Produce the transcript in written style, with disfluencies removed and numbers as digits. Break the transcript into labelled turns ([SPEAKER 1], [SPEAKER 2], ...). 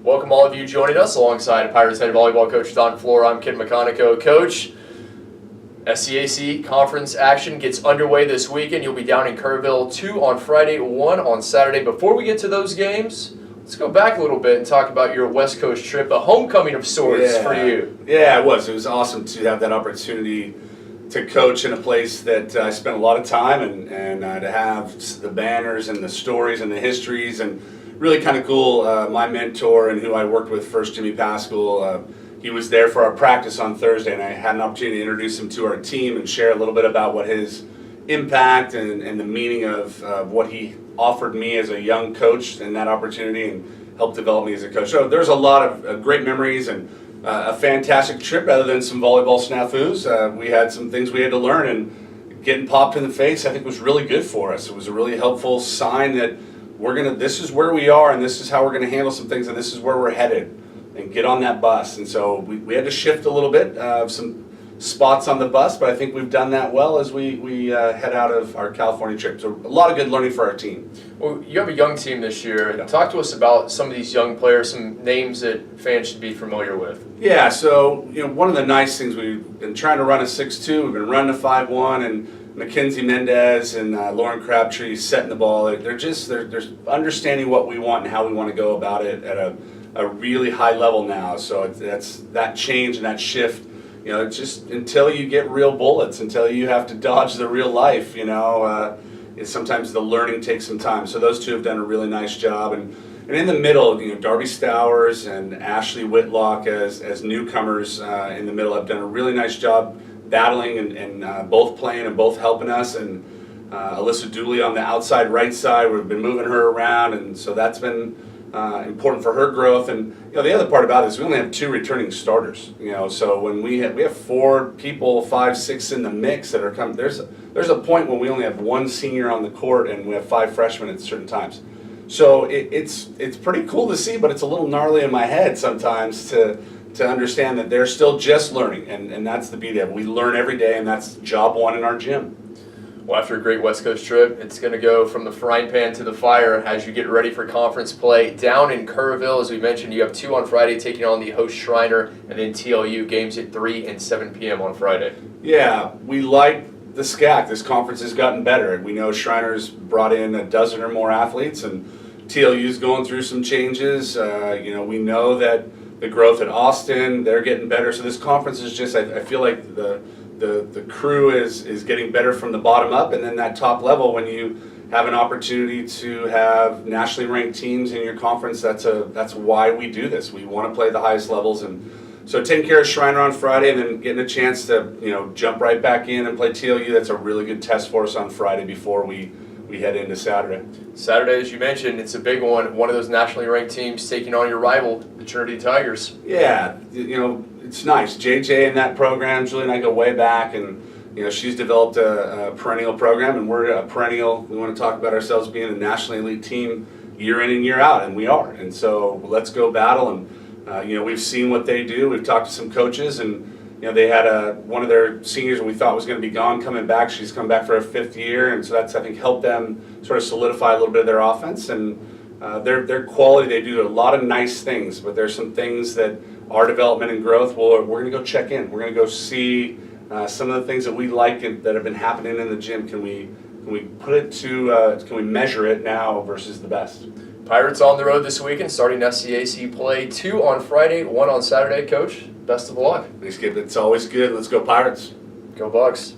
[SPEAKER 1] Welcome all of you joining us alongside Pirates head volleyball coach Flora. I'm McConnico. Coach, SCAC conference action gets underway this weekend. You'll be down in Kerrville, 2 on Friday, 1 on Saturday. Before we get to those games, let's go back a little bit and talk about your West Coast trip, a homecoming of sorts for you.
[SPEAKER 2] Yeah, it was. It was awesome to have that opportunity to coach in a place that I spent a lot of time and to have the banners and the stories and the histories and really kind of cool. My mentor and who I worked with first, Jimmy Pascal, he was there for our practice on Thursday, and I had an opportunity to introduce him to our team and share a little bit about what his impact and the meaning of what he offered me as a young coach and that opportunity and helped develop me as a coach. So there's a lot of great memories and a fantastic trip rather than some volleyball snafus. We had some things we had to learn, and getting popped in the face I think was really good for us. It was a really helpful sign that this is where we are and this is how we're gonna handle some things and this is where we're headed, and get on that bus. And so we had to shift a little bit of some spots on the bus, but I think we've done that well as we head out of our California trip. So a lot of good learning for our team.
[SPEAKER 1] Well, you have a young team this year. Yeah. Talk to us about some of these young players, some names that fans should be familiar with.
[SPEAKER 2] Yeah, so one of the nice things, we've been trying to run a 6-2, we've been running a 5-1, and Mackenzie Mendez and Lauren Crabtree setting the ball. They're understanding what we want and how we want to go about it at a really high level now. So that's that change and that shift. It's just until you get real bullets, until you have to dodge the real life, sometimes the learning takes some time. So those two have done a really nice job. And in the middle, Darby Stowers and Ashley Whitlock as newcomers in the middle have done a really nice job battling and both playing and both helping us. And Alyssa Dooley on the outside right side, we've been moving her around, and so that's been important for her growth. And the other part about it is we only have 2 returning starters. So when we have 4 people, 5, 6 in the mix that are coming, there's a point when we only have 1 senior on the court and we have 5 freshmen at certain times. So it's pretty cool to see, but it's a little gnarly in my head sometimes to understand that they're still just learning, and that's the beauty of it. We learn every day, and that's job 1 in our gym.
[SPEAKER 1] Well, after a great West Coast trip, it's going to go from the frying pan to the fire as you get ready for conference play down in Kerrville. As we mentioned, you have 2 on Friday taking on the host Shriner, and then TLU games at 3 and 7 p.m. on Friday.
[SPEAKER 2] Yeah, we like the SCAC. This conference has gotten better. We know Shriner's brought in a dozen or more athletes, and TLU's going through some changes. We know that the growth at Austin, they're getting better. So this conference is just, I feel like the crew is getting better from the bottom up, and then that top level, when you have an opportunity to have nationally ranked teams in your conference, that's why we do this. We want to play the highest levels, and so taking care of Shriner on Friday and then getting a chance to jump right back in and play TLU, that's a really good test for us on Friday before we head into Saturday.
[SPEAKER 1] Saturday, as you mentioned, it's a big one. One of those nationally ranked teams taking on your rival, the Trinity Tigers.
[SPEAKER 2] Yeah, it's nice. JJ in that program, Julie and I go way back, and she's developed a perennial program, and we're a perennial. We want to talk about ourselves being a nationally elite team year in and year out, and we are. And so let's go battle. And we've seen what they do. We've talked to some coaches, and they had one of their seniors we thought was going to be gone coming back. She's come back for her 5th year, and so that's, I think, helped them sort of solidify a little bit of their offense. And their quality, they do a lot of nice things, but there's some things that our development and growth, we're going to go check in. We're going to go see some of the things that we like that have been happening in the gym. Can we put it to, can we measure it now versus the best?
[SPEAKER 1] Pirates on the road this weekend, starting SCAC play, 2 on Friday, 1 on Saturday. Coach, best of luck.
[SPEAKER 2] Thanks, Skip. It's always good. Let's go Pirates.
[SPEAKER 1] Go Bucks.